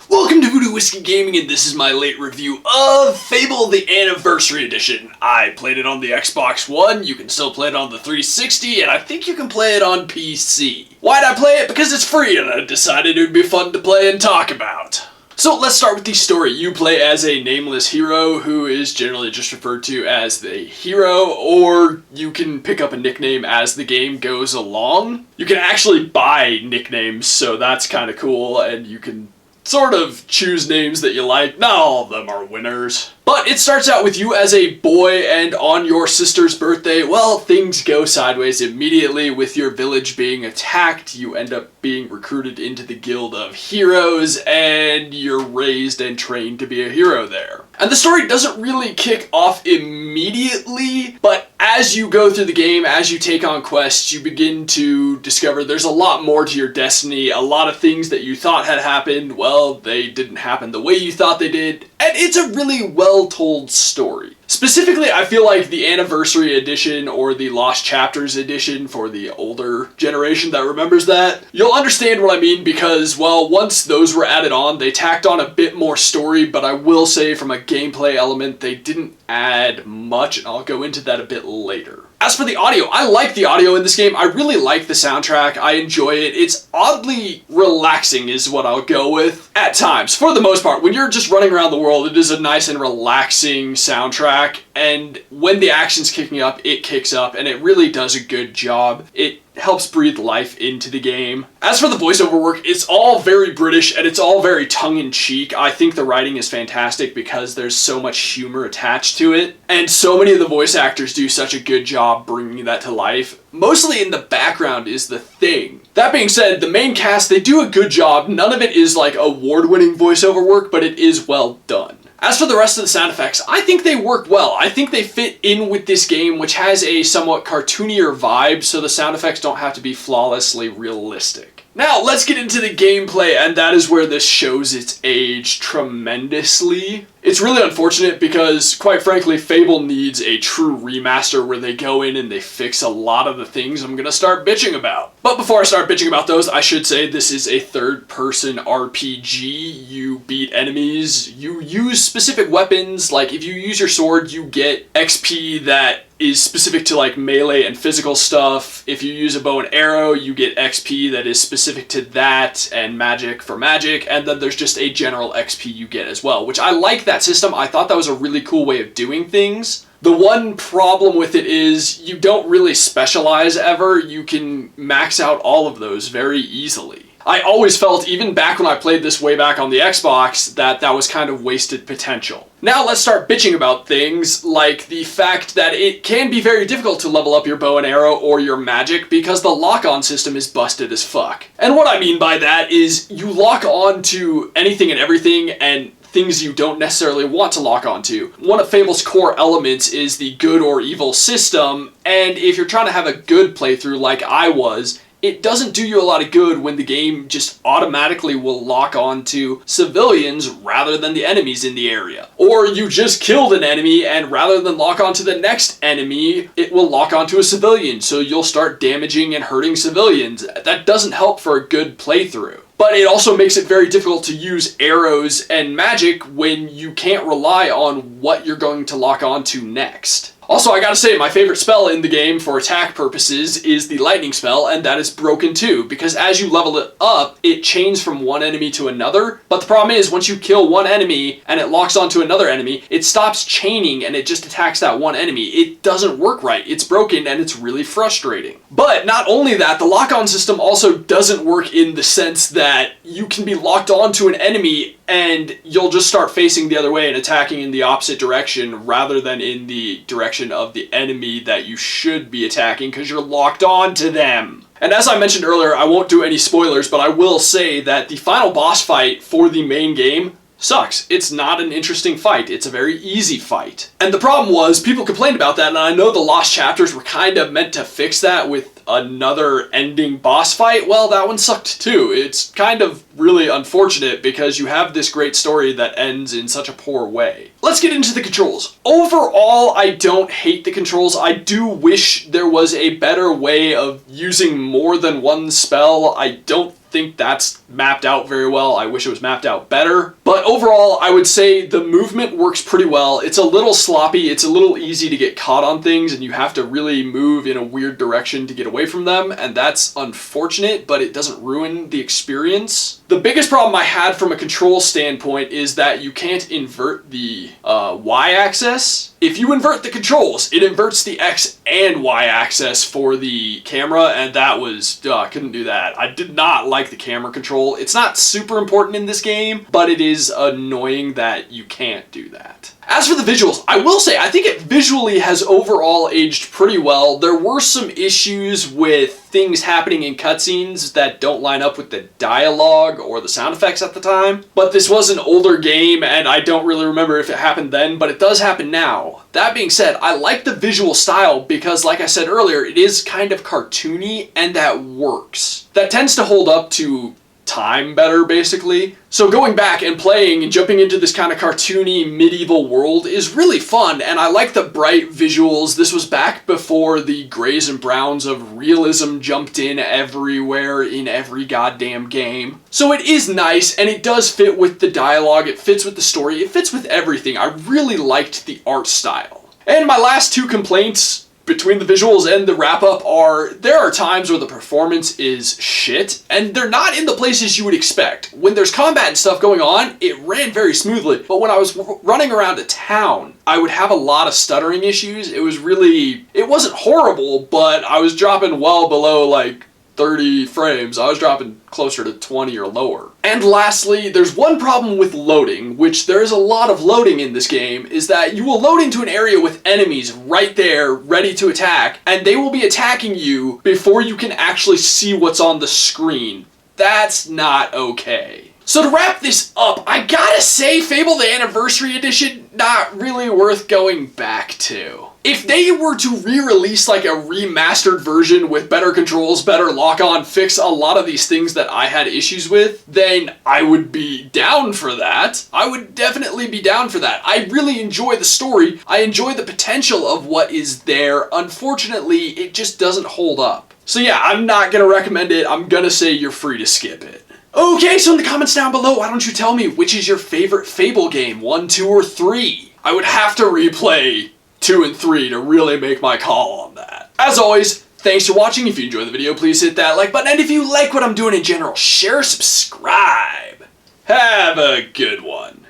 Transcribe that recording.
Welcome to Voodoo Whiskey Gaming, and this is my late review of Fable the Anniversary Edition. I played it on the Xbox One, you can still play it on the 360, and I think you can play it on PC. Why'd I play it? Because it's free, and I decided it would be fun to play and talk about. So let's start with the story. You play as a nameless hero who is generally just referred to as the hero, or you can pick up a nickname as the game goes along. You can actually buy nicknames, so that's kind of cool, and you can sort of choose names that you like. Not all of them are winners. But it starts out with you as a boy, and on your sister's birthday, well, things go sideways immediately with your village being attacked. You end up being recruited into the Guild of Heroes, and you're raised and trained to be a hero there. And the story doesn't really kick off immediately, but as you go through the game, as you take on quests, you begin to discover there's a lot more to your destiny. A lot of things that you thought had happened, well, they didn't happen the way you thought they did, and it's a really well-told story. Specifically, I feel like the Anniversary Edition or the Lost Chapters Edition for the older generation that remembers that, you'll understand what I mean because, well, once those were added on, they tacked on a bit more story, but I will say from a gameplay element, they didn't add much, and I'll go into that a bit later. As for the audio, I like the audio in this game. I really like the soundtrack. I enjoy it. It's oddly relaxing is what I'll go with at times. For the most part, when you're just running around the world, it is a nice and relaxing soundtrack. And when the action's kicking up, it kicks up, and it really does a good job. It helps breathe life into the game. As for the voiceover work, it's all very British and it's all very tongue-in-cheek. I think the writing is fantastic because there's so much humor attached to it, and so many of the voice actors do such a good job bringing that to life. Mostly in the background is the thing. That being said, the main cast, they do a good job. None of it is like award-winning voiceover work, but it is well done. As for the rest of the sound effects, I think they work well. I think they fit in with this game, which has a somewhat cartoonier vibe, so the sound effects don't have to be flawlessly realistic. Now, let's get into the gameplay, and that is where this shows its age tremendously. It's really unfortunate because, quite frankly, Fable needs a true remaster where they go in and they fix a lot of the things I'm gonna start bitching about. But before I start bitching about those, I should say this is a third-person RPG. You beat enemies, you use specific weapons, like if you use your sword, you get XP that is specific to like melee and physical stuff. If you use a bow and arrow, you get XP that is specific to that, and magic for magic, and then there's just a general XP you get as well, which I like that system. I thought that was a really cool way of doing things. The one problem with it is you don't really specialize ever. You can max out all of those very easily. I always felt, even back when I played this way back on the Xbox, that that was kind of wasted potential. Now let's start bitching about things like the fact that it can be very difficult to level up your bow and arrow or your magic because the lock-on system is busted as fuck. And what I mean by that is you lock on to anything and everything and things you don't necessarily want to lock onto. One of Fable's core elements is the good or evil system, and if you're trying to have a good playthrough like I was, it doesn't do you a lot of good when the game just automatically will lock on to civilians rather than the enemies in the area. Or you just killed an enemy and rather than lock on to the next enemy, it will lock onto a civilian, so you'll start damaging and hurting civilians. That doesn't help for a good playthrough. But it also makes it very difficult to use arrows and magic when you can't rely on what you're going to lock onto next. Also, I gotta say, my favorite spell in the game for attack purposes is the lightning spell, and that is broken too, because as you level it up, it chains from one enemy to another, but the problem is, once you kill one enemy and it locks onto another enemy, it stops chaining and it just attacks that one enemy. It doesn't work right, it's broken, and it's really frustrating. But not only that, the lock-on system also doesn't work in the sense that you can be locked onto an enemy and you'll just start facing the other way and attacking in the opposite direction rather than in the direction of the enemy that you should be attacking because you're locked on to them. And as I mentioned earlier, I won't do any spoilers, but I will say that the final boss fight for the main game sucks. It's not an interesting fight. It's a very easy fight. And the problem was, people complained about that, and I know the Lost Chapters were kind of meant to fix that with another ending boss fight. Well, that one sucked too. It's kind of really unfortunate because you have this great story that ends in such a poor way. Let's get into the controls. Overall, I don't hate the controls. I do wish there was a better way of using more than one spell. I don't think that's mapped out very well. I wish it was mapped out better. But overall, I would say the movement works pretty well. It's a little sloppy. It's a little easy to get caught on things, and you have to really move in a weird direction to get away from them, and that's unfortunate, but it doesn't ruin the experience. The biggest problem I had from a control standpoint is that you can't invert the Y-axis. If you invert the controls, it inverts the X and Y axis for the camera, and that was, couldn't do that. I did not like the camera control. It's not super important in this game, but it is annoying that you can't do that. As for the visuals, I will say, I think it visually has overall aged pretty well. There were some issues with things happening in cutscenes that don't line up with the dialogue or the sound effects at the time. But this was an older game, and I don't really remember if it happened then, but it does happen now. That being said, I like the visual style because, like I said earlier, it is kind of cartoony, and that works. That tends to hold up to time better, basically. So going back and playing and jumping into this kind of cartoony medieval world is really fun, and I like the bright visuals. This was back before the grays and browns of realism jumped in everywhere in every goddamn game. So it is nice, and it does fit with the dialogue, it fits with the story, it fits with everything. I really liked the art style. And my last two complaints between the visuals and the wrap-up are, there are times where the performance is shit, and they're not in the places you would expect. When there's combat and stuff going on, it ran very smoothly, but when I was running around a town, I would have a lot of stuttering issues. It wasn't horrible, but I was dropping well below like 30 frames. I was dropping closer to 20 or lower. And lastly, there's one problem with loading, which there's a lot of loading in this game, is that you will load into an area with enemies right there, ready to attack, and they will be attacking you before you can actually see what's on the screen. That's not okay. So to wrap this up, I gotta say Fable the Anniversary Edition, not really worth going back to. If they were to re-release like a remastered version with better controls, better lock-on, fix a lot of these things that I had issues with, then I would be down for that. I would definitely be down for that. I really enjoy the story. I enjoy the potential of what is there. Unfortunately, it just doesn't hold up. So yeah, I'm not gonna recommend it. I'm gonna say you're free to skip it. Okay, so in the comments down below, why don't you tell me which is your favorite Fable game, 1, 2, or 3? I would have to replay 2 and 3 to really make my call on that. As always, thanks for watching. If you enjoyed the video, please hit that like button, and if you like what I'm doing in general, share, subscribe. Have a good one.